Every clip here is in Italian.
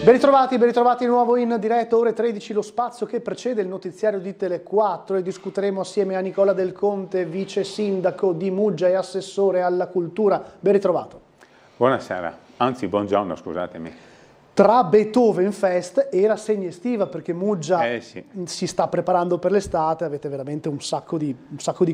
Ben ritrovati di nuovo in diretta, ore 13, lo spazio che precede il notiziario di Tele4 e discuteremo assieme a Nicola Del Conte, vice sindaco di Muggia e assessore alla cultura. Ben ritrovato. Buonasera, anzi buongiorno, scusatemi. Tra Beethoven Fest e la segna estiva, perché Muggia sì, si sta preparando per l'estate, avete veramente un sacco di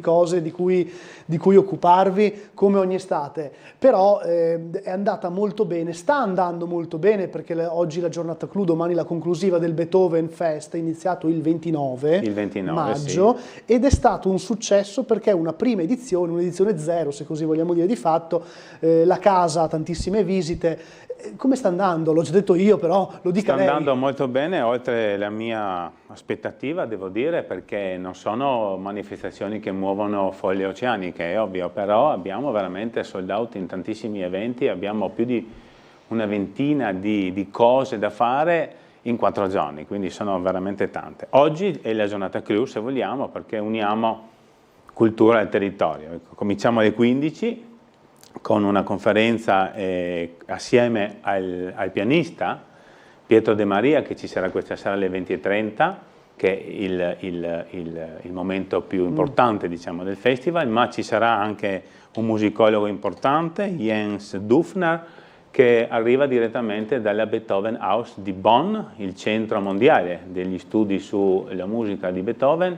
cose di cui occuparvi come ogni estate, però è andata molto bene, sta andando molto bene, perché oggi la giornata clou, domani la conclusiva del Beethoven Fest, è iniziato il 29 maggio, sì. Ed è stato un successo perché è una prima edizione, un'edizione zero se così vogliamo dire di fatto, la casa ha tantissime visite. Come sta andando? L'ho già detto io, però lo dica lei. Sta andando molto bene, oltre la mia aspettativa, devo dire, perché non sono manifestazioni che muovono foglie oceaniche, è ovvio, però abbiamo veramente sold out in tantissimi eventi, abbiamo più di una ventina di cose da fare in 4 giorni, quindi sono veramente tante. Oggi è la giornata clou, se vogliamo, perché uniamo cultura e territorio. Ecco, cominciamo alle 15. Con una conferenza assieme al pianista Pietro De Maria, che ci sarà questa sera alle 20:30, che è il momento più importante, diciamo, del festival, ma ci sarà anche un musicologo importante, Jens Dufner, che arriva direttamente dalla Beethoven House di Bonn, il centro mondiale degli studi sulla musica di Beethoven,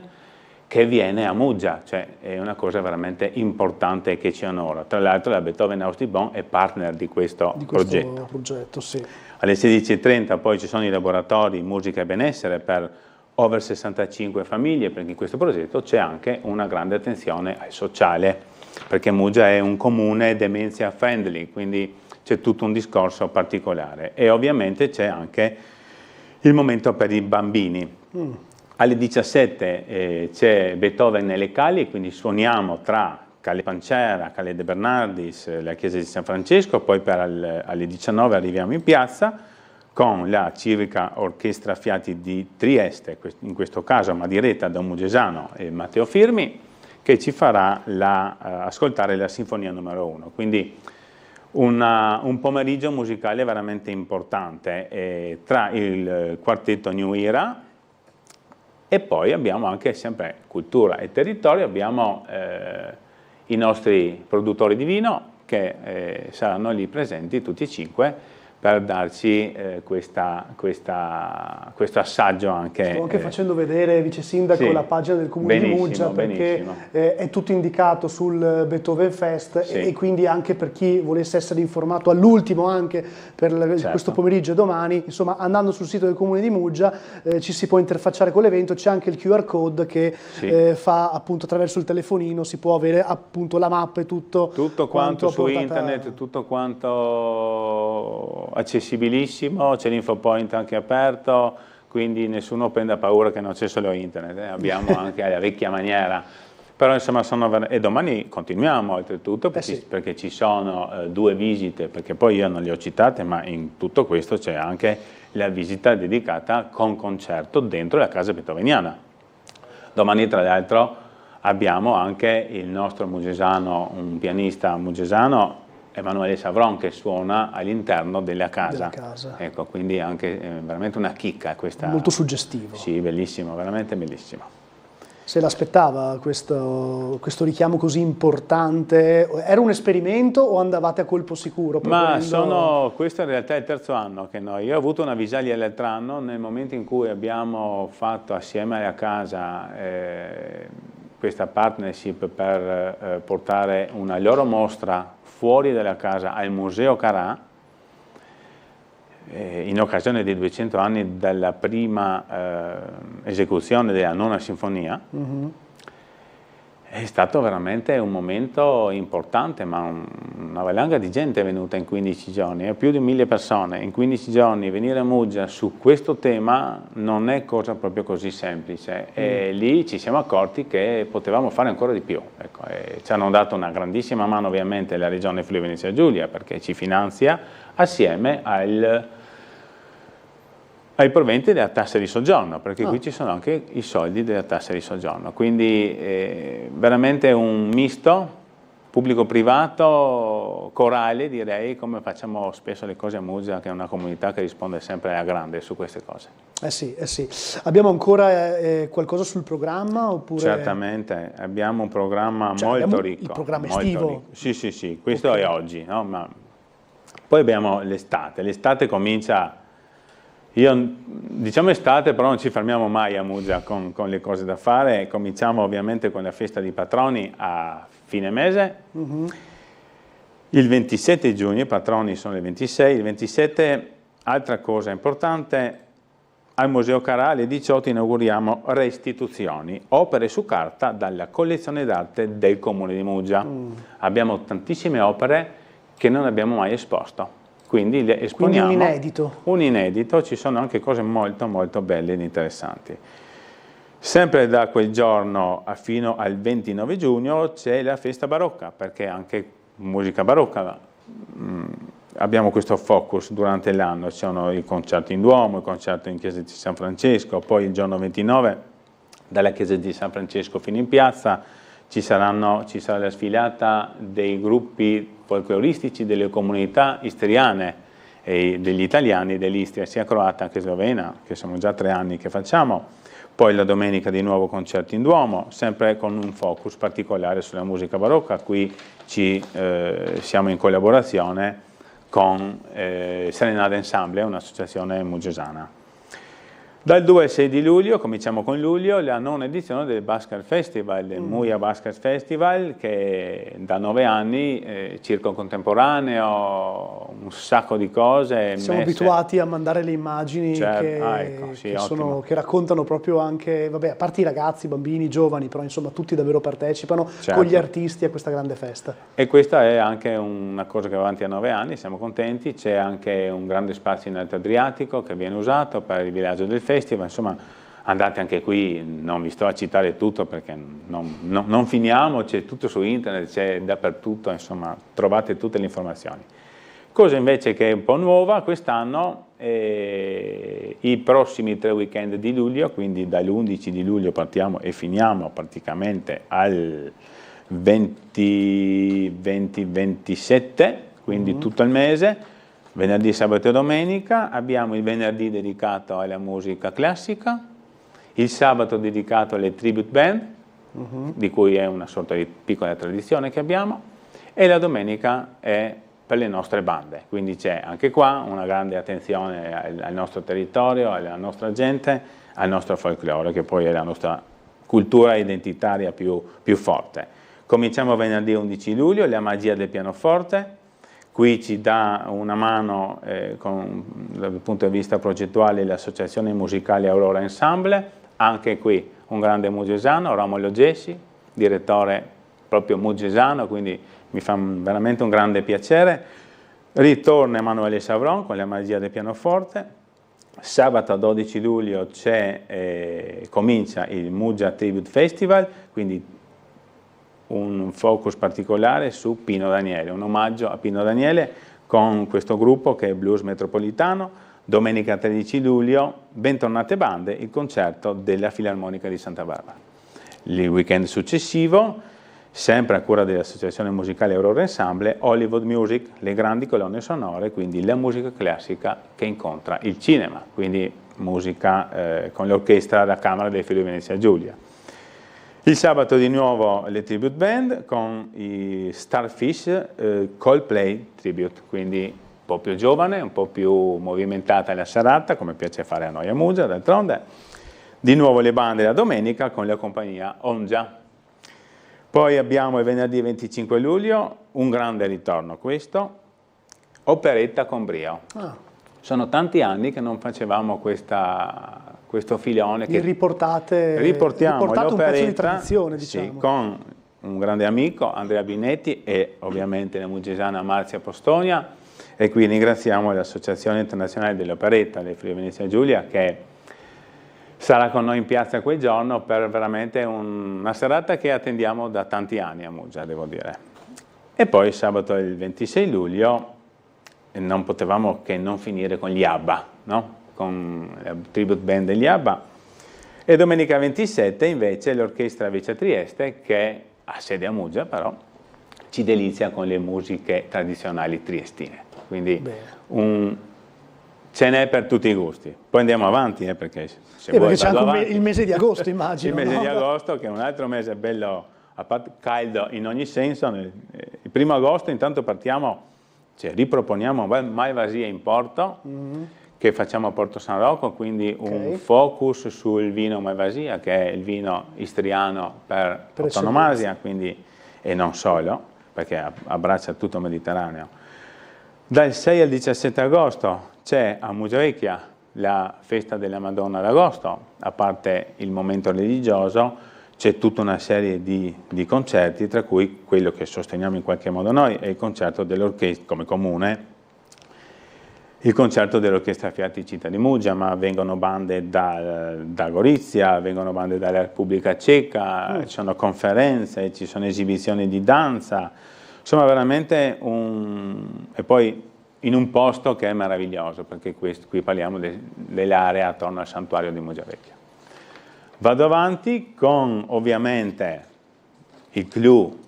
che viene a Muggia, cioè è una cosa veramente importante che ci onora. Tra l'altro la Beethoven House di Bonn è partner di questo progetto. Sì. Alle 16:30 poi ci sono i laboratori Musica e Benessere per over 65 famiglie, perché in questo progetto c'è anche una grande attenzione al sociale, perché Muggia è un comune dementia friendly, quindi c'è tutto un discorso particolare. E ovviamente c'è anche il momento per i bambini. Alle 17 c'è Beethoven nelle Cali, quindi suoniamo tra Calle Pancera, Calle De Bernardis, la chiesa di San Francesco, poi alle 19 arriviamo in piazza con la Civica Orchestra Fiati di Trieste, in questo caso ma diretta da un mugesano, Matteo Firmi, che ci farà ascoltare la Sinfonia numero 1. Quindi un pomeriggio musicale veramente importante tra il quartetto New Era. E poi abbiamo anche sempre cultura e territorio, abbiamo i nostri produttori di vino che saranno lì presenti tutti e 5 per darci questo assaggio anche. Sto anche facendo vedere, vice sindaco, sì, la pagina del comune di Muggia, perché è tutto indicato sul Beethoven Fest, sì, e quindi anche per chi volesse essere informato all'ultimo anche per questo pomeriggio e domani, insomma andando sul sito del comune di Muggia ci si può interfacciare con l'evento, c'è anche il QR code che sì, fa appunto attraverso il telefonino, si può avere appunto la mappa e tutto quanto su internet, tutto quanto accessibilissimo, c'è l'infopoint anche aperto, quindi nessuno prenda paura che non c'è solo internet, abbiamo anche la vecchia maniera, però insomma e domani continuiamo oltretutto perché ci sono 2 visite, perché poi io non le ho citate, ma in tutto questo c'è anche la visita dedicata con concerto dentro la casa beethoveniana. Domani tra l'altro abbiamo anche il nostro mugesano, un pianista mugesano, Emanuele Savron, che suona all'interno della casa. Ecco, quindi anche veramente una chicca questa. Molto suggestivo. Sì, bellissimo, veramente bellissimo. Se l'aspettava questo richiamo così importante? Era un esperimento o andavate a colpo sicuro? Ma questo in realtà è il 3° anno che io ho avuto una Visalia l'altro anno, nel momento in cui abbiamo fatto assieme alla casa questa partnership per portare una loro mostra fuori dalla casa al Museo Carà, in occasione dei 200 anni dalla prima esecuzione della 9ª sinfonia. È stato veramente un momento importante, ma una valanga di gente è venuta in 15 giorni, più di 1000 persone. In 15 giorni venire a Muggia su questo tema non è cosa proprio così semplice, e lì ci siamo accorti che potevamo fare ancora di più. Ecco, ci hanno dato una grandissima mano ovviamente la Regione Friuli Venezia Giulia, perché ci finanzia assieme ai proventi della tassa di soggiorno, perché qui ci sono anche i soldi della tassa di soggiorno, quindi veramente un misto pubblico-privato livello corale, direi, come facciamo spesso le cose a Muggia, che è una comunità che risponde sempre a grande su queste cose. Sì, eh sì. Abbiamo ancora qualcosa sul programma? Oppure... Certamente, abbiamo un programma molto ricco. Il programma estivo? Sì, sì, questo è oggi, no? Ma poi abbiamo l'estate. L'estate comincia, diciamo estate, però non ci fermiamo mai a Muggia con le cose da fare. Cominciamo ovviamente con la festa dei patroni a fine mese. Il 27 giugno, i patroni sono il 26, il 27, altra cosa importante, al Museo Carà alle 18 inauguriamo Restituzioni, opere su carta dalla collezione d'arte del Comune di Muggia. Abbiamo tantissime opere che non abbiamo mai esposto, quindi le esponiamo. Quindi un inedito. Un inedito, ci sono anche cose molto molto belle ed interessanti. Sempre da quel giorno fino al 29 giugno c'è la festa barocca, perché anche musica barocca abbiamo questo focus durante l'anno, ci sono i concerti in Duomo, i concerti in Chiesa di San Francesco, poi il giorno 29 dalla Chiesa di San Francesco fino in piazza ci sarà la sfilata dei gruppi folcloristici delle comunità istriane e degli italiani dell'Istria, sia croata che slovena, che sono già 3 anni che facciamo. Poi la domenica di nuovo concerti in Duomo, sempre con un focus particolare sulla musica barocca. Qui siamo in collaborazione con Serenade Ensemble, un'associazione muggesana. Dal 2 al 6 di luglio, cominciamo con luglio, la 9ª edizione del Basker Festival, il Muia Basker Festival, che da 9 anni, circo contemporaneo, un sacco di cose. Siamo abituati a mandare le immagini che raccontano proprio anche, vabbè, a parte i ragazzi, i bambini, i giovani, però insomma tutti davvero partecipano con gli artisti a questa grande festa. E questa è anche una cosa che va avanti a 9 anni, siamo contenti, c'è anche un grande spazio in Alto Adriatico che viene usato per il villaggio del festival, insomma andate anche qui, non vi sto a citare tutto perché non finiamo, c'è tutto su internet, c'è dappertutto, insomma trovate tutte le informazioni. Cosa invece che è un po' nuova quest'anno, i prossimi 3 weekend di luglio, quindi dall'11 di luglio partiamo e finiamo praticamente al 20-27, quindi tutto il mese. Venerdì, sabato e domenica abbiamo il venerdì dedicato alla musica classica, il sabato dedicato alle tribute band, di cui è una sorta di piccola tradizione che abbiamo, e la domenica è per le nostre bande, quindi c'è anche qua una grande attenzione al nostro territorio, alla nostra gente, al nostro folklore, che poi è la nostra cultura identitaria più forte. Cominciamo venerdì 11 luglio, la magia del pianoforte. Qui ci dà una mano dal punto di vista progettuale l'associazione musicale Aurora Ensemble, anche qui un grande muggesano, Romolo Gessi, direttore proprio muggesano, quindi mi fa veramente un grande piacere. Ritorna Emanuele Savron con la magia del pianoforte. Sabato 12 luglio comincia il Muggia Tribute Festival, quindi un focus particolare su Pino Daniele, un omaggio a Pino Daniele con questo gruppo che è Blues Metropolitano. Domenica 13 luglio, bentornate bande, il concerto della Filarmonica di Santa Barbara. Il weekend successivo, sempre a cura dell'Associazione Musicale Aurora Ensemble, Hollywood Music, le grandi colonne sonore, quindi la musica classica che incontra il cinema, quindi musica con l'orchestra da Camera del Friuli Venezia Giulia. Il sabato di nuovo le tribute band con i Starfish Coldplay Tribute, quindi un po' più giovane, un po' più movimentata la serata, come piace fare a noi a Muggia, d'altronde. Di nuovo le bande la domenica con la compagnia Ongia. Poi abbiamo il venerdì 25 luglio, un grande ritorno questo, Operetta con Brio. Sono tanti anni che non facevamo questo filone. Che riportiamo un pezzo di tradizione, diciamo. Sì, con un grande amico, Andrea Binetti, e ovviamente la muggesana Marzia Postonia, e qui ringraziamo l'Associazione Internazionale dell'Operetta del Friuli Venezia Giulia, che sarà con noi in piazza quel giorno per veramente una serata che attendiamo da tanti anni a Muggia, devo dire. E poi sabato il 26 luglio non potevamo che non finire con gli ABBA, no? Con la tribute band degli ABBA. E domenica 27 invece l'orchestra Vice Trieste, che ha sede a Muggia però, ci delizia con le musiche tradizionali triestine. Quindi ce n'è per tutti i gusti. Poi andiamo avanti, perché se vuoi perché c'è anche avanti. il mese di agosto, immagino. Il mese di agosto, che è un altro mese bello, a parte caldo in ogni senso. Il 1° agosto intanto partiamo, riproponiamo Malvasia in Porto, che facciamo a Porto San Rocco, quindi un focus sul vino Malvasia, che è il vino istriano per antonomasia, quindi, e non solo, perché abbraccia tutto il Mediterraneo. Dal 6 al 17 agosto c'è a Muggiavecchia la festa della Madonna d'Agosto. A parte il momento religioso, c'è tutta una serie di concerti, tra cui quello che sosteniamo in qualche modo noi è il concerto dell'orchestra, come comune, il concerto dell'Orchestra Fiati Città di Muggia, ma vengono bande da Gorizia, vengono bande dalla Repubblica Ceca, ci sono conferenze, ci sono esibizioni di danza, insomma veramente e poi in un posto che è meraviglioso, perché qui parliamo dell'area attorno al santuario di Muggiavecchia. Vado avanti con ovviamente il clou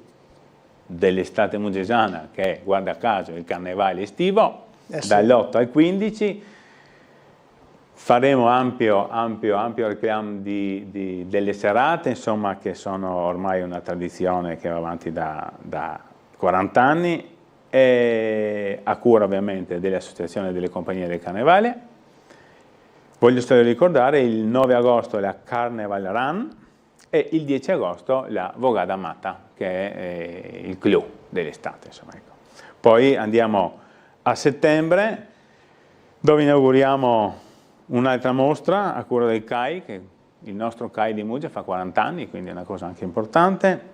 dell'estate muggesana, che è, guarda caso, il carnevale estivo, dall'8 al 15. Faremo ampio reclamo delle serate, insomma, che sono ormai una tradizione che va avanti da 40 anni, e a cura ovviamente delle associazioni delle compagnie del carnevale. Voglio solo ricordare il 9 agosto la Carnival Run e il 10 agosto la Vogada Mata, che è il clou dell'estate. Ecco. Poi andiamo a settembre, dove inauguriamo un'altra mostra a cura del CAI, che il nostro CAI di Muggia fa 40 anni, quindi è una cosa anche importante,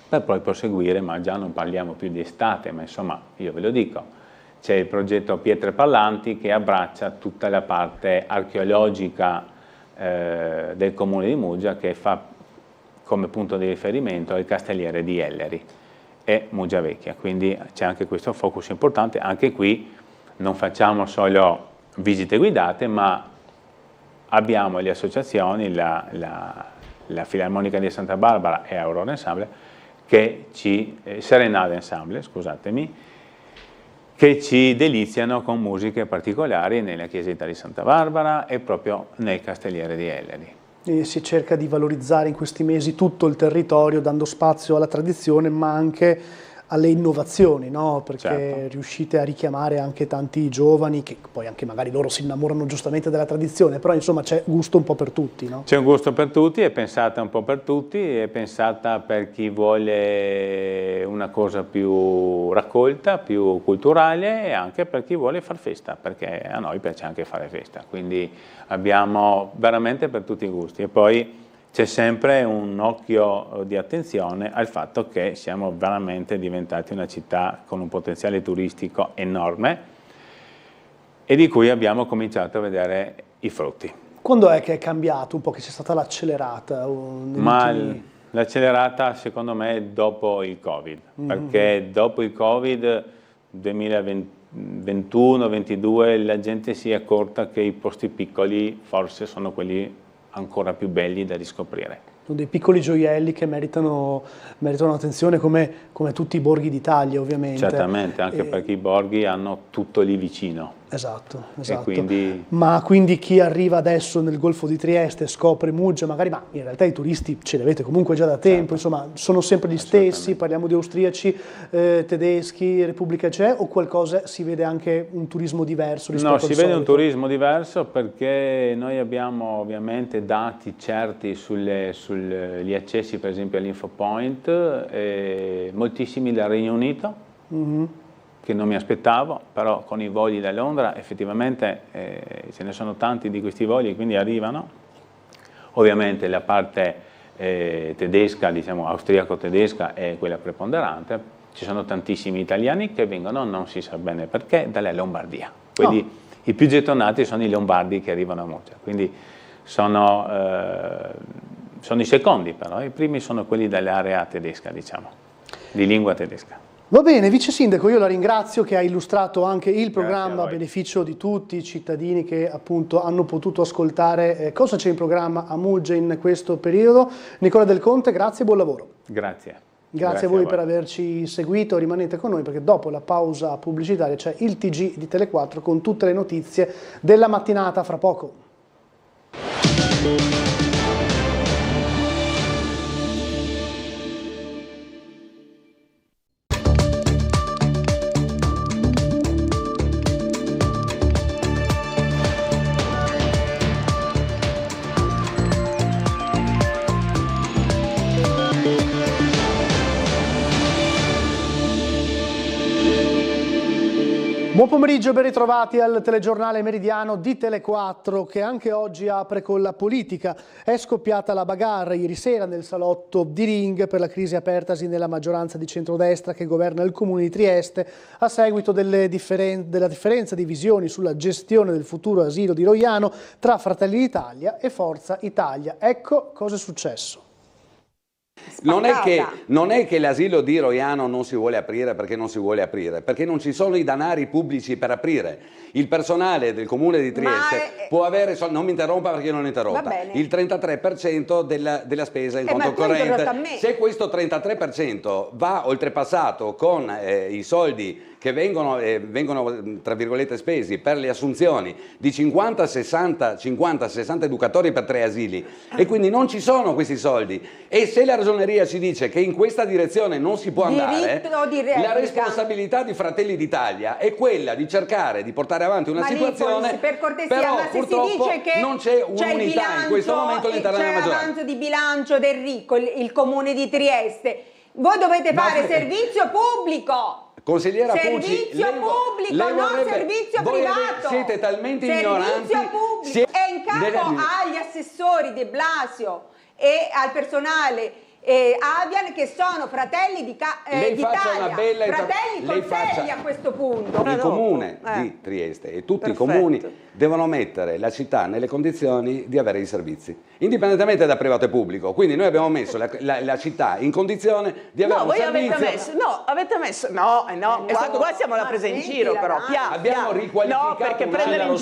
per poi proseguire, ma già non parliamo più di estate, ma insomma io ve lo dico, c'è il progetto Pietre Parlanti che abbraccia tutta la parte archeologica del comune di Muggia, che fa come punto di riferimento il Castelliere di Elleri e Muggiavecchia, quindi c'è anche questo focus importante. Anche qui non facciamo solo visite guidate, ma abbiamo le associazioni, la Filarmonica di Santa Barbara e Aurora Ensemble, Serenade Ensemble, scusatemi, che ci deliziano con musiche particolari nella chiesetta di Santa Barbara e proprio nel Castelliere di Elleri. E si cerca di valorizzare in questi mesi tutto il territorio, dando spazio alla tradizione, ma anche alle innovazioni, no? Perché riuscite a richiamare anche tanti giovani che poi anche magari loro si innamorano giustamente della tradizione, però insomma c'è gusto un po' per tutti, no? C'è un gusto per tutti, è pensata un po' per tutti, è pensata per chi vuole una cosa più raccolta, più culturale, e anche per chi vuole far festa, perché a noi piace anche fare festa, quindi abbiamo veramente per tutti i gusti. E poi c'è sempre un occhio di attenzione al fatto che siamo veramente diventati una città con un potenziale turistico enorme e di cui abbiamo cominciato a vedere i frutti. Quando è che è cambiato un po', che c'è stata l'accelerata? Ma l'accelerata secondo me è dopo il Covid, perché dopo il Covid 2021-2022 la gente si è accorta che i posti piccoli forse sono quelli ancora più belli da riscoprire. Sono dei piccoli gioielli che meritano attenzione, come tutti i borghi d'Italia, ovviamente. Certamente, anche perché i borghi hanno tutto lì vicino. Esatto. Ma quindi chi arriva adesso nel Golfo di Trieste scopre Muggia, magari, ma in realtà i turisti ce li avete comunque già da tempo, insomma, sono sempre gli stessi, parliamo di austriaci, tedeschi, Repubblica Ceca, o qualcosa, si vede anche un turismo diverso rispetto al solito? No, si vede un turismo diverso perché noi abbiamo ovviamente dati certi sugli accessi, per esempio all'InfoPoint, moltissimi dal Regno Unito, che non mi aspettavo, però con i voli da Londra effettivamente ce ne sono tanti di questi voli, quindi arrivano. Ovviamente la parte tedesca, diciamo austriaco-tedesca, è quella preponderante. Ci sono tantissimi italiani che vengono, non si sa bene perché, dalla Lombardia. Quindi i più gettonati sono i lombardi che arrivano a Muggia, quindi sono i secondi, però i primi sono quelli dall'area tedesca, diciamo, di lingua tedesca. Va bene, Vice Sindaco, io la ringrazio che ha illustrato anche il programma a beneficio di tutti i cittadini che appunto hanno potuto ascoltare cosa c'è in programma a Muggia in questo periodo. Nicola Del Conte, grazie e buon lavoro. Grazie. Grazie a voi per averci seguito, rimanete con noi perché dopo la pausa pubblicitaria c'è il TG di Tele4 con tutte le notizie della mattinata, fra poco. Buon pomeriggio, ben ritrovati al telegiornale meridiano di Tele4 che anche oggi apre con la politica. È scoppiata la bagarre ieri sera nel salotto di Ring per la crisi apertasi nella maggioranza di centrodestra che governa il comune di Trieste a seguito della differenza di visioni sulla gestione del futuro asilo di Roiano tra Fratelli d'Italia e Forza Italia. Ecco cosa è successo. Non è che l'asilo di Roiano non si vuole aprire perché non si vuole aprire, perché non ci sono i danari pubblici per aprire. Il personale del comune di Trieste può avere, non mi interrompa perché non interrompa, il 33% della spesa in conto corrente. Se questo 33% va oltrepassato con i soldi che vengono tra virgolette spesi per le assunzioni di 50-60 educatori per 3 asili e quindi non ci sono questi soldi, e se la Ragioneria ci dice che in questa direzione non si può andare, la responsabilità di Fratelli d'Italia è quella di cercare di portare avanti una situazione, per cortesia, però ma se purtroppo si dice che non c'è un'unità in questo momento all'interno della maggioranza. C'è l'avanzo di bilancio del Ricco, il comune di Trieste, voi dovete fare servizio pubblico. Consigliera Pucci, servizio pubblico, non servizio privato. Siete talmente ignoranti. Servizio pubblico. È in capo agli assessori De Blasio e al personale Avian che sono fratelli d'Italia, fratelli Coltelli a questo punto. Il comune di Trieste e tutti i comuni devono mettere la città nelle condizioni di avere i servizi, indipendentemente da privato e pubblico. Quindi noi abbiamo messo la città in condizione di avere un servizio. Qua siamo alla presa in giro, però. Abbiamo riqualificato. No, perché prendere in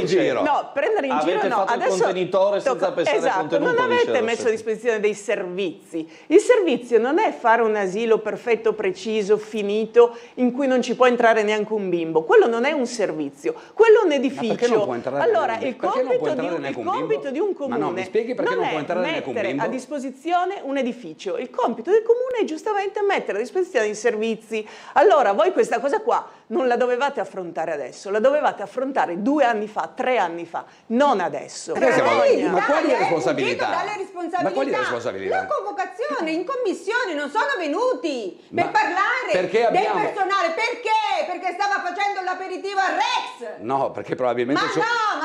giro no. Prendere in giro no. Adesso il contenitore senza pensare al contenuto. Non avete messo a disposizione dei servizi. Il servizio non è fare un asilo perfetto, preciso, finito, in cui non ci può entrare neanche un bimbo. Quello non è un servizio, quello è un edificio. Allora, il compito di un comune non è mettere a disposizione un edificio. Il compito del comune è giustamente mettere a disposizione i servizi. Allora, voi questa cosa qua non la dovevate affrontare adesso, la dovevate affrontare 2 anni fa, 3 anni fa, non adesso. Ma quali responsabilità? Ma quali responsabilità? La convocazione in commissione, non sono venuti per parlare del personale. Perché? Perché stava facendo l'aperitivo a Rex. No, perché probabilmente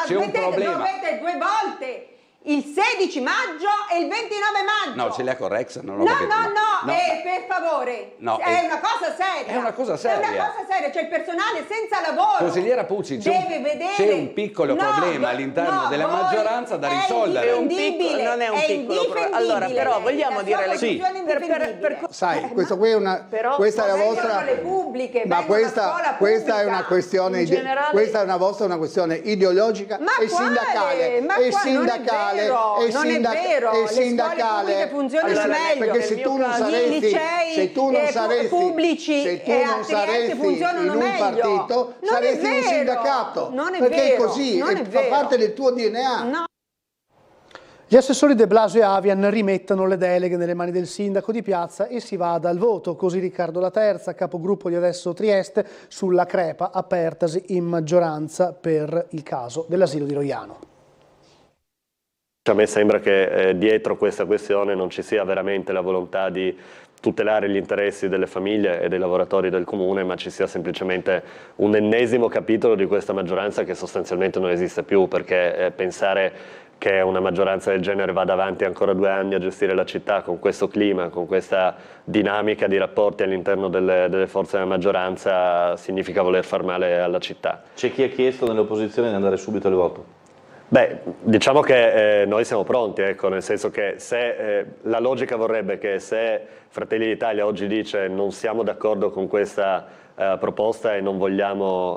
c'è un problema. Dovete 2 volte. Il 16 maggio e il 29 maggio. No, ce l'ha con Rex, non l'ho capito. No, per favore. È una cosa seria. È una cosa seria. È una cosa seria, c'è il personale senza lavoro. Consigliera Pucci, c'è un piccolo problema all'interno della maggioranza da risolvere. Non è un piccolo problema. Allora, però vogliamo dire le cose. Sai, questa qui è una questa è la vostra le pubbliche, ma questa è una questione questa è una questione ideologica e sindacale non è vero, le scuole pubbliche funzionano meglio, perché se tu non saresti pubblici funzionano in un partito saresti un sindacato, perché è così, fa parte del tuo DNA. No. Gli assessori De Blasio e Avian rimettono le deleghe nelle mani del sindaco di piazza e si va al voto. Così Riccardo Laterza, capogruppo di Adesso Trieste, sulla crepa apertasi in maggioranza per il caso dell'asilo di Roiano. A me sembra che dietro questa questione non ci sia veramente la volontà di tutelare gli interessi delle famiglie e dei lavoratori del comune, ma ci sia semplicemente un ennesimo capitolo di questa maggioranza che sostanzialmente non esiste più, perché pensare che una maggioranza del genere vada avanti ancora 2 anni a gestire la città con questo clima, con questa dinamica di rapporti all'interno delle forze della maggioranza significa voler far male alla città. C'è chi ha chiesto nell'opposizione di andare subito al voto? Beh, diciamo che noi siamo pronti, ecco, nel senso che se la logica vorrebbe che se Fratelli d'Italia oggi dice non siamo d'accordo con questa proposta e non vogliamo,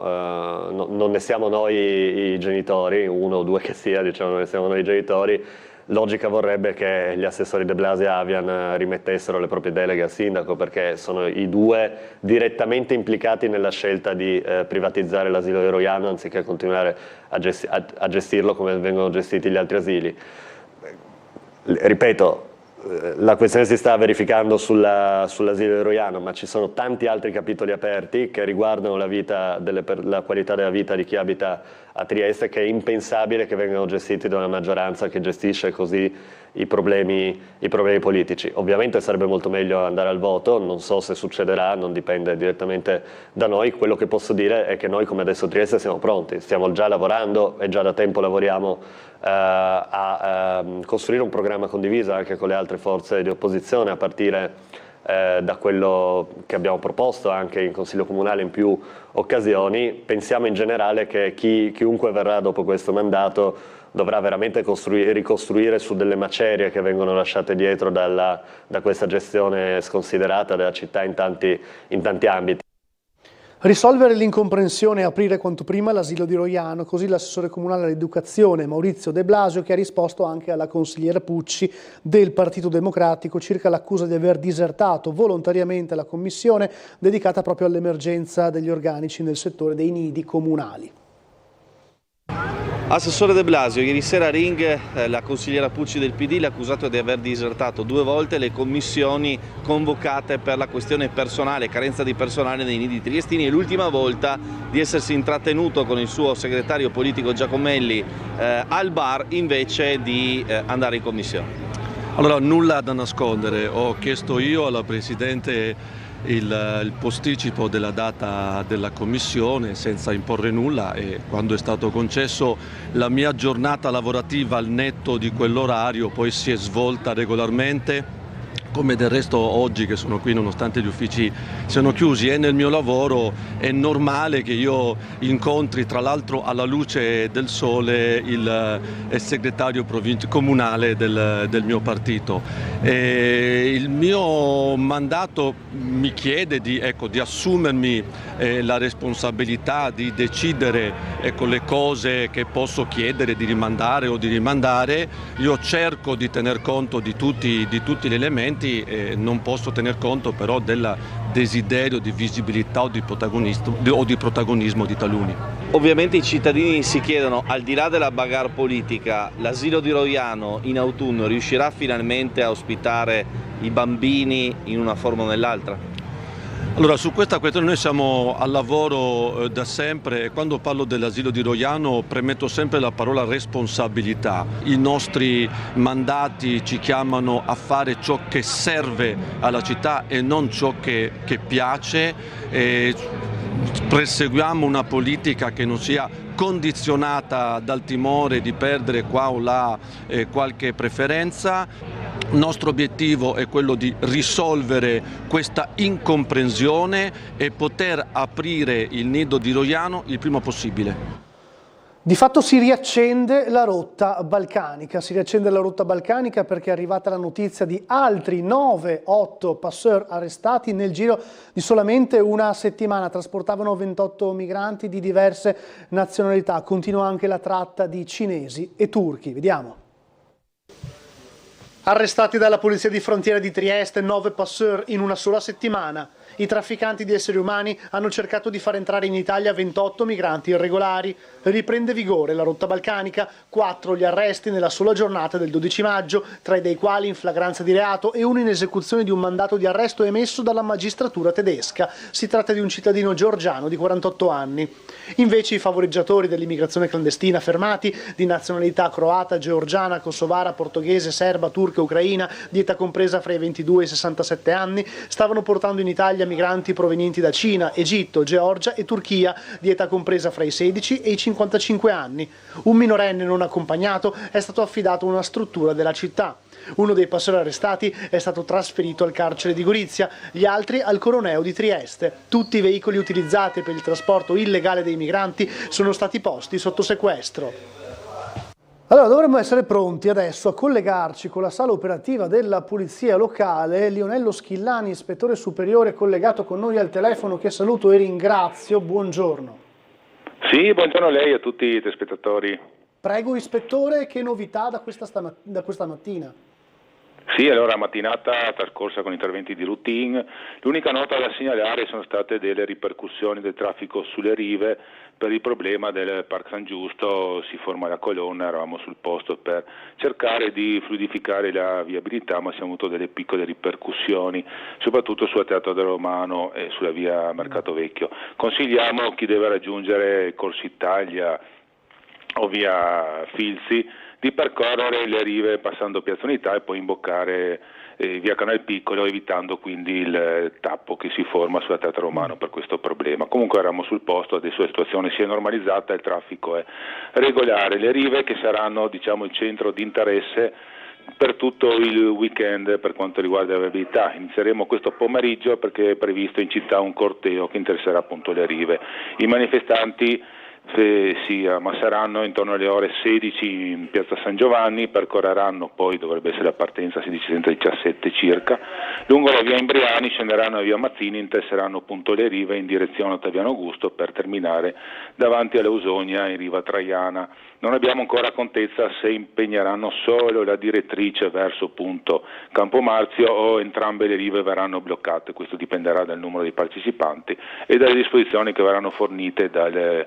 non ne siamo noi i genitori, 1 o 2 che sia, diciamo non ne siamo noi i genitori, logica vorrebbe che gli assessori De Blasi e Avian rimettessero le proprie deleghe al sindaco, perché sono i due direttamente implicati nella scelta di privatizzare l'asilo di Roiano anziché continuare a gestirlo come vengono gestiti gli altri asili. Ripeto, la questione si sta verificando sull'asilo di Roiano, ma ci sono tanti altri capitoli aperti che riguardano la qualità della vita di chi abita a Trieste, che è impensabile che vengano gestiti da una maggioranza che gestisce così i problemi politici. Ovviamente sarebbe molto meglio andare al voto, non so se succederà, non dipende direttamente da noi. Quello che posso dire è che noi come Adesso Trieste siamo pronti, stiamo già lavorando e già da tempo lavoriamo a costruire un programma condiviso anche con le altre forze di opposizione, a partire da quello che abbiamo proposto anche in Consiglio Comunale in più occasioni. Pensiamo in generale che chiunque verrà dopo questo mandato dovrà veramente ricostruire su delle macerie che vengono lasciate dietro da questa gestione sconsiderata della città in tanti ambiti. Risolvere l'incomprensione e aprire quanto prima l'asilo di Roiano, così l'assessore comunale all'educazione Maurizio De Blasio, che ha risposto anche alla consigliera Pucci del Partito Democratico circa l'accusa di aver disertato volontariamente la commissione dedicata proprio all'emergenza degli organici nel settore dei nidi comunali. Assessore De Blasio, ieri sera a Ring la consigliera Pucci del PD l'ha accusato di aver disertato 2 volte le commissioni convocate per la questione personale, carenza di personale nei nidi triestini, e l'ultima volta di essersi intrattenuto con il suo segretario politico Giacomelli al bar invece di andare in commissione. Allora, nulla da nascondere, ho chiesto io alla Presidente il posticipo della data della commissione senza imporre nulla, e quando è stato concesso la mia giornata lavorativa al netto di quell'orario poi si è svolta regolarmente, come del resto oggi che sono qui nonostante gli uffici siano chiusi. E nel mio lavoro è normale che io incontri, tra l'altro alla luce del sole, il segretario comunale del mio partito. Il mio mandato mi chiede di assumermi la responsabilità di decidere le cose che posso chiedere di rimandare o di rimandare. Io cerco di tener conto di tutti gli elementi, non posso tener conto però del desiderio di visibilità o di protagonismo di taluni. Ovviamente i cittadini si chiedono, al di là della bagarre politica, l'asilo di Roiano in autunno riuscirà finalmente a ospitare i bambini in una forma o nell'altra? Allora, su questa questione noi siamo al lavoro da sempre, e quando parlo dell'asilo di Roiano premetto sempre la parola responsabilità. I nostri mandati ci chiamano a fare ciò che serve alla città e non ciò che piace. Perseguiamo una politica che non sia condizionata dal timore di perdere qua o là qualche preferenza. Il nostro obiettivo è quello di risolvere questa incomprensione e poter aprire il nido di Roiano il prima possibile. Di fatto si riaccende la rotta balcanica, perché è arrivata la notizia di altri 9-8 passeur arrestati nel giro di solamente una settimana. Trasportavano 28 migranti di diverse nazionalità. Continua anche la tratta di cinesi e turchi. Vediamo. Arrestati dalla Polizia di Frontiera di Trieste 9 passeur in una sola settimana. I trafficanti di esseri umani hanno cercato di far entrare in Italia 28 migranti irregolari. Riprende vigore la rotta balcanica, 4 gli arresti nella sola giornata del 12 maggio, 3 dei quali in flagranza di reato e uno in esecuzione di un mandato di arresto emesso dalla magistratura tedesca. Si tratta di un cittadino georgiano di 48 anni. Invece i favoreggiatori dell'immigrazione clandestina fermati, di nazionalità croata, georgiana, kosovara, portoghese, serba, turca, ucraina, di età compresa fra i 22 e i 67 anni, stavano portando in Italia migranti provenienti da Cina, Egitto, Georgia e Turchia, di età compresa fra i 16 e i 55 anni. Un minorenne non accompagnato è stato affidato a una struttura della città. Uno dei passeri arrestati è stato trasferito al carcere di Gorizia, gli altri al Coroneo di Trieste. Tutti i veicoli utilizzati per il trasporto illegale dei migranti sono stati posti sotto sequestro. Allora, dovremmo essere pronti adesso a collegarci con la sala operativa della Polizia Locale. Lionello Schillani, ispettore superiore, collegato con noi al telefono, che saluto e ringrazio. Buongiorno. Sì, buongiorno a lei e a tutti i telespettatori. Prego ispettore, che novità da questa mattina? Sì, allora mattinata trascorsa con interventi di routine. L'unica nota da segnalare sono state delle ripercussioni del traffico sulle rive per il problema del Parc San Giusto, si forma la colonna, eravamo sul posto per cercare di fluidificare la viabilità, ma abbiamo avuto delle piccole ripercussioni, soprattutto sulla Teatro del Romano e sulla via Mercato Vecchio. Consigliamo chi deve raggiungere Corso Italia o via Filzi di percorrere le rive passando Piazza Unità e poi imboccare via Canal Piccolo, evitando quindi il tappo che si forma sulla Teatro Romano per questo problema. Comunque eravamo sul posto, adesso la situazione si è normalizzata, il traffico è regolare. Le rive che saranno, diciamo, il centro di interesse per tutto il weekend per quanto riguarda la viabilità. Inizieremo questo pomeriggio perché è previsto in città un corteo che interesserà appunto le rive. I manifestanti si ammasseranno intorno alle ore 16 in piazza San Giovanni, percorreranno poi, dovrebbe essere la partenza 16:17 circa, lungo la via Imbriani, scenderanno a via Mazzini, interesseranno appunto le rive in direzione Ottaviano Augusto per terminare davanti all'Ausonia in riva Traiana. Non abbiamo ancora contezza se impegneranno solo la direttrice verso appunto Campomarzio o entrambe le rive verranno bloccate. Questo dipenderà dal numero dei partecipanti e dalle disposizioni che verranno fornite dal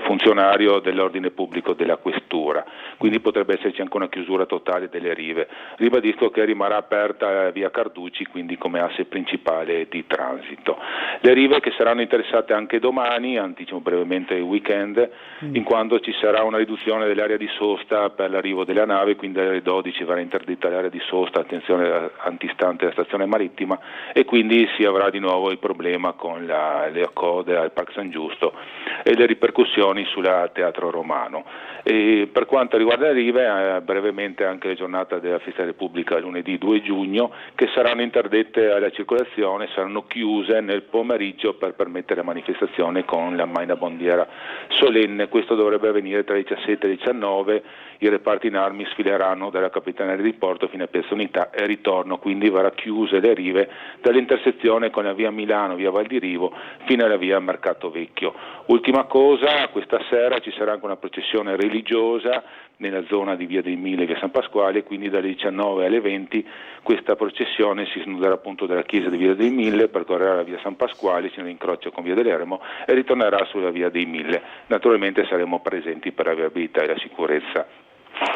funzionario dell'ordine pubblico della questura, quindi potrebbe esserci anche una chiusura totale delle rive. Ribadisco che rimarrà aperta via Carducci, quindi come asse principale di transito. Le rive che saranno interessate anche domani, anticipo brevemente il weekend, in quanto ci sarà una riduzione dell'area di sosta per l'arrivo della nave, quindi alle 12 verrà interdetta l'area di sosta, attenzione antistante la stazione marittima, e quindi si avrà di nuovo il problema con le code al Parc San Giusto e le ripercussioni sulla Teatro Romano. E per quanto riguarda le rive, brevemente anche la giornata della Festa della Repubblica lunedì 2 giugno, che saranno interdette alla circolazione, saranno chiuse nel pomeriggio per permettere la manifestazione con la Maina Bandiera solenne. Questo dovrebbe avvenire tra le 17 e le 19, i reparti in armi sfileranno dalla Capitaneria di Porto fino a Piazza Unità e ritorno, quindi verrà chiuse le rive dall'intersezione con la via Milano, via Val di Rivo fino alla via Mercato Vecchio. Ultima cosa, questa sera ci sarà anche una processione religiosa nella zona di via dei Mille e via San Pasquale, quindi dalle 19 alle 20 questa processione si snuderà appunto dalla chiesa di via dei Mille, percorrerà la via San Pasquale fino all'incrocio con via dell'Eremo e ritornerà sulla via dei Mille. Naturalmente saremo presenti per la viabilità e la sicurezza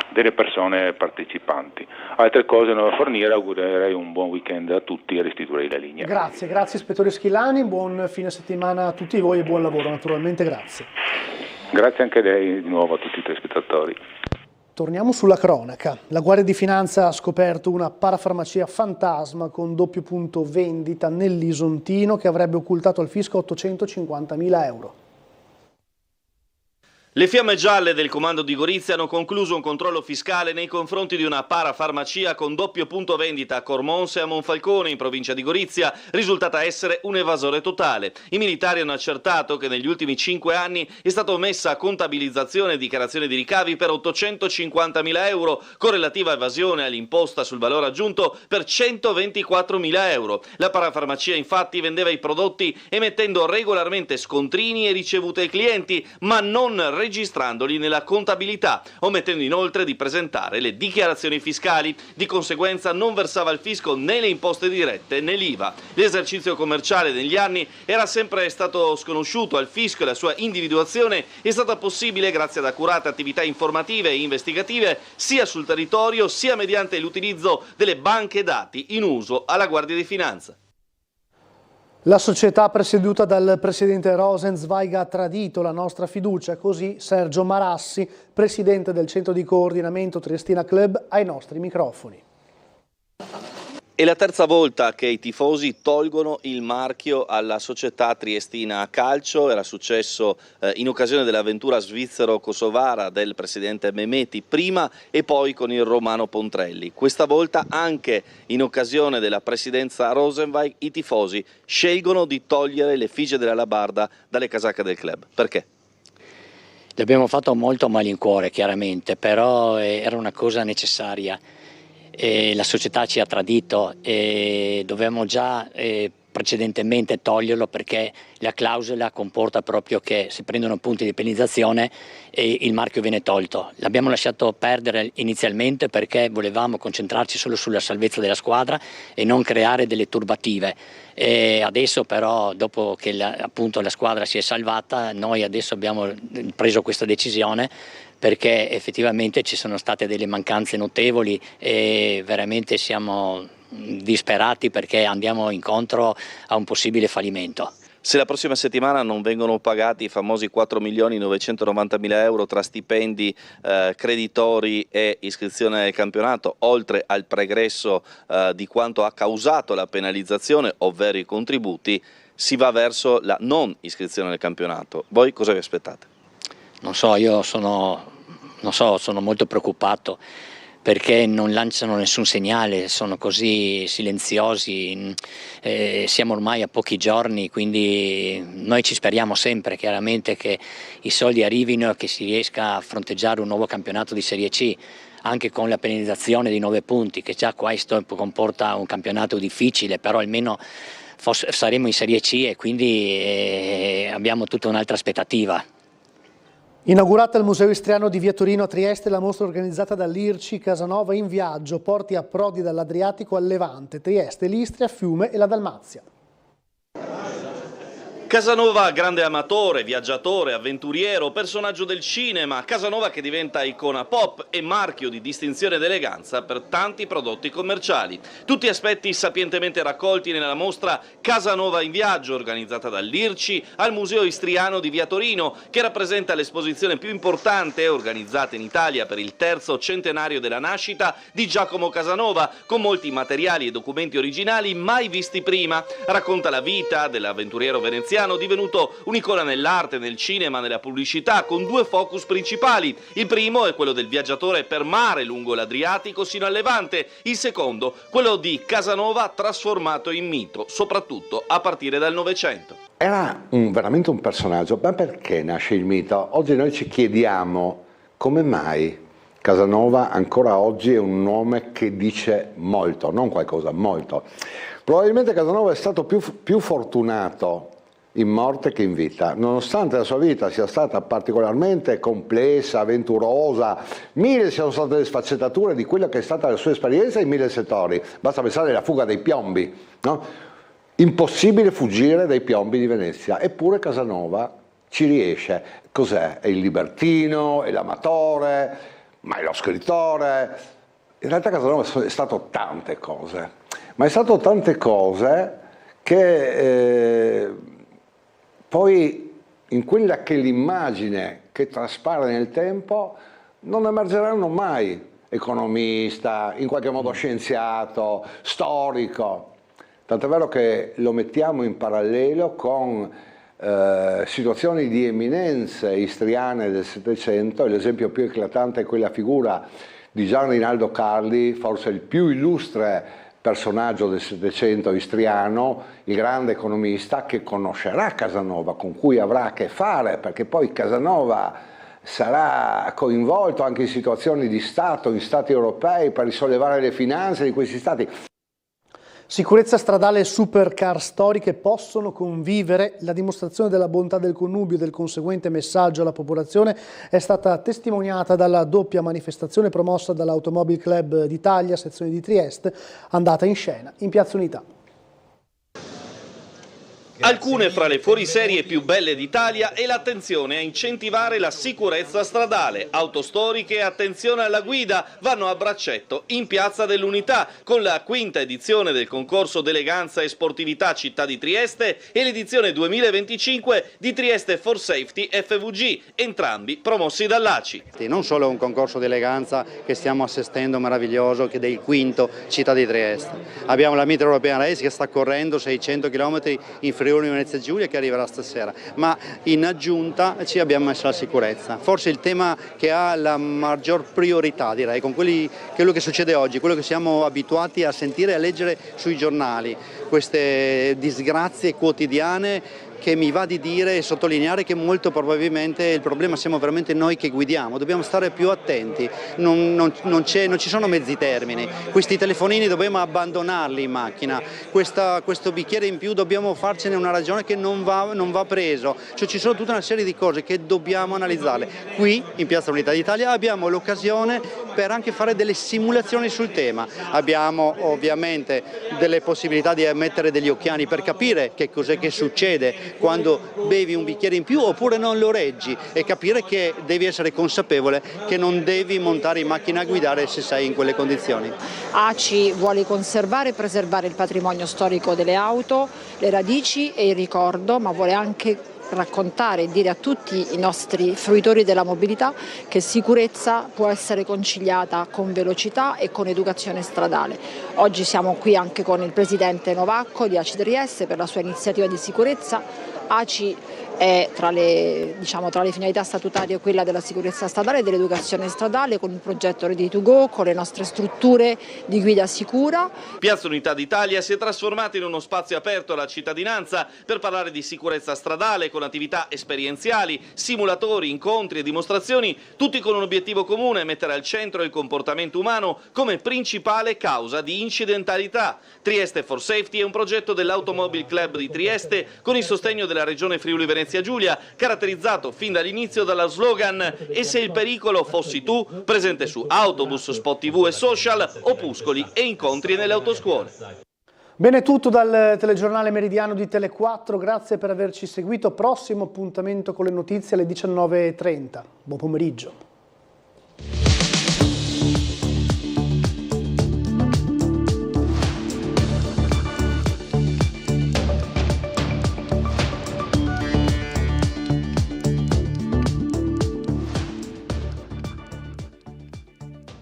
delle persone partecipanti. Altre cose non da fornire, augurerei un buon weekend a tutti e restituirei la linea. Grazie ispettore Schilani, buon fine settimana a tutti voi e buon lavoro naturalmente, grazie. Grazie anche a lei di nuovo a tutti i telespettatori. Torniamo sulla cronaca. La Guardia di Finanza ha scoperto una parafarmacia fantasma con doppio punto vendita nell'Isontino che avrebbe occultato al fisco 850.000 euro. Le Fiamme Gialle del comando di Gorizia hanno concluso un controllo fiscale nei confronti di una parafarmacia con doppio punto vendita a Cormonse e a Monfalcone in provincia di Gorizia, risultata essere un evasore totale. I militari hanno accertato che negli ultimi 5 anni è stata omessa contabilizzazione e dichiarazione di ricavi per 850.000 euro, con relativa evasione all'imposta sul valore aggiunto per 124.000 euro. La parafarmacia infatti vendeva i prodotti emettendo regolarmente scontrini e ricevute ai clienti, ma non registrandoli nella contabilità, omettendo inoltre di presentare le dichiarazioni fiscali. Di conseguenza non versava al fisco né le imposte dirette né l'IVA. L'esercizio commerciale negli anni era sempre stato sconosciuto al fisco e la sua individuazione è stata possibile grazie ad accurate attività informative e investigative sia sul territorio sia mediante l'utilizzo delle banche dati in uso alla Guardia di Finanza. La società presieduta dal presidente Rosenzweig ha tradito la nostra fiducia, così Sergio Marassi, presidente del centro di coordinamento Triestina Club, ai nostri microfoni. È la terza volta che i tifosi tolgono il marchio alla società Triestina Calcio. Era successo in occasione dell'avventura svizzero-kosovara del presidente Mehmeti prima e poi con il romano Pontrelli. Questa volta anche in occasione della presidenza Rosenzweig i tifosi scelgono di togliere l'effigie della Labarda dalle casacche del club. Perché? L'abbiamo fatto molto a malincuore chiaramente, però era una cosa necessaria. La società ci ha tradito e dovevamo già precedentemente toglierlo, perché la clausola comporta proprio che se prendono punti di penalizzazione il marchio viene tolto. L'abbiamo lasciato perdere inizialmente perché volevamo concentrarci solo sulla salvezza della squadra e non creare delle turbative. E adesso però, dopo che appunto la squadra si è salvata, noi adesso abbiamo preso questa decisione perché effettivamente ci sono state delle mancanze notevoli e veramente siamo disperati perché andiamo incontro a un possibile fallimento. Se la prossima settimana non vengono pagati i famosi 4.990.000 euro tra stipendi, creditori e iscrizione al campionato, oltre al pregresso di quanto ha causato la penalizzazione, ovvero i contributi, si va verso la non iscrizione al campionato. Voi cosa vi aspettate? Non so, io sono molto preoccupato perché non lanciano nessun segnale, sono così silenziosi, siamo ormai a pochi giorni, quindi noi ci speriamo sempre chiaramente che i soldi arrivino e che si riesca a fronteggiare un nuovo campionato di Serie C, anche con la penalizzazione di 9 punti, che già questo comporta un campionato difficile, però almeno saremo in Serie C e quindi abbiamo tutta un'altra aspettativa. Inaugurata al Museo Istriano di Via Torino a Trieste la mostra organizzata dall'IRCI Casanova in viaggio, porti approdi dall'Adriatico al Levante, Trieste, l'Istria, Fiume e la Dalmazia. Casanova, grande amatore, viaggiatore, avventuriero, personaggio del cinema, Casanova che diventa icona pop e marchio di distinzione ed eleganza per tanti prodotti commerciali. Tutti aspetti sapientemente raccolti nella mostra Casanova in viaggio, organizzata dall'IRCI al Museo Istriano di Via Torino, che rappresenta l'esposizione più importante organizzata in Italia per il 3° centenario della nascita di Giacomo Casanova, con molti materiali e documenti originali mai visti prima. Racconta la vita dell'avventuriero veneziano, divenuto un'icona nell'arte, nel cinema, nella pubblicità, con 2 focus principali. Il primo è quello del viaggiatore per mare lungo l'Adriatico sino al Levante, il secondo quello di Casanova trasformato in mito, soprattutto a partire dal Novecento. Era veramente un personaggio, ma perché nasce il mito? Oggi noi ci chiediamo come mai Casanova ancora oggi è un nome che dice molto, non qualcosa, molto. Probabilmente Casanova è stato più fortunato in morte che in vita, nonostante la sua vita sia stata particolarmente complessa, avventurosa, mille siano state le sfaccettature di quella che è stata la sua esperienza in 1000 settori. Basta pensare alla fuga dei piombi, no? Impossibile fuggire dai piombi di Venezia, eppure Casanova ci riesce. Cos'è? È il libertino, è l'amatore, ma è lo scrittore. In realtà Casanova è stato tante cose, ma è stato tante cose che poi in quella che è l'immagine che traspare nel tempo non emergeranno mai. Economista, in qualche modo scienziato, storico. Tant'è vero che lo mettiamo in parallelo con situazioni di eminenze istriane del Settecento, e l'esempio più eclatante è quella figura di Gian Rinaldo Carli, forse il più illustre personaggio del Settecento istriano, il grande economista che conoscerà Casanova, con cui avrà a che fare, perché poi Casanova sarà coinvolto anche in situazioni di Stato, in Stati europei, per risollevare le finanze di questi Stati. Sicurezza stradale e supercar storiche possono convivere. La dimostrazione della bontà del connubio e del conseguente messaggio alla popolazione è stata testimoniata dalla doppia manifestazione promossa dall'Automobile Club d'Italia, sezione di Trieste, andata in scena in Piazza Unità. Alcune fra le fuoriserie più belle d'Italia è l'attenzione a incentivare la sicurezza stradale. Auto storiche e attenzione alla guida vanno a braccetto in Piazza dell'Unità con la 5ª edizione del concorso d'eleganza e sportività Città di Trieste e l'edizione 2025 di Trieste for Safety FVG, entrambi promossi dall'ACI. Non solo un concorso d'eleganza che stiamo assistendo meraviglioso, che è il 5° Città di Trieste. Abbiamo la Mid European Race che sta correndo 600 km in Friuli Venezia Giulia, che arriverà stasera, ma in aggiunta ci abbiamo messo la sicurezza, forse il tema che ha la maggior priorità, direi, con quello che succede oggi, quello che siamo abituati a sentire e a leggere sui giornali, queste disgrazie quotidiane che mi va di dire e sottolineare che molto probabilmente il problema siamo veramente noi che guidiamo, dobbiamo stare più attenti, non ci sono mezzi termini, questi telefonini dobbiamo abbandonarli in macchina, questo bicchiere in più dobbiamo farcene una ragione che non va preso, cioè ci sono tutta una serie di cose che dobbiamo analizzarle. Qui in Piazza Unità d'Italia abbiamo l'occasione per anche fare delle simulazioni sul tema, abbiamo ovviamente delle possibilità di mettere degli occhiali per capire che cos'è che succede quando bevi un bicchiere in più oppure non lo reggi e capire che devi essere consapevole che non devi montare in macchina a guidare se sei in quelle condizioni. ACI vuole conservare e preservare il patrimonio storico delle auto, le radici e il ricordo, ma vuole anche raccontare e dire a tutti i nostri fruitori della mobilità che sicurezza può essere conciliata con velocità e con educazione stradale. Oggi siamo qui anche con il presidente Novacco di ACI Trieste per la sua iniziativa di sicurezza. ACI è tra le finalità statutarie quella della sicurezza stradale e dell'educazione stradale, con il progetto Ready to Go, con le nostre strutture di guida sicura. Piazza Unità d'Italia si è trasformata in uno spazio aperto alla cittadinanza per parlare di sicurezza stradale con attività esperienziali, simulatori, incontri e dimostrazioni, tutti con un obiettivo comune: mettere al centro il comportamento umano come principale causa di incidentalità. Trieste for Safety è un progetto dell'Automobile Club di Trieste con il sostegno della Regione Friuli Venezia Giulia, caratterizzato fin dall'inizio dalla slogan "E se il pericolo fossi tu", presente su autobus, spot TV e social, opuscoli e incontri nelle autoscuole. Bene, tutto dal telegiornale meridiano di Tele4, grazie per averci seguito. Prossimo appuntamento con le notizie alle 19:30. Buon pomeriggio.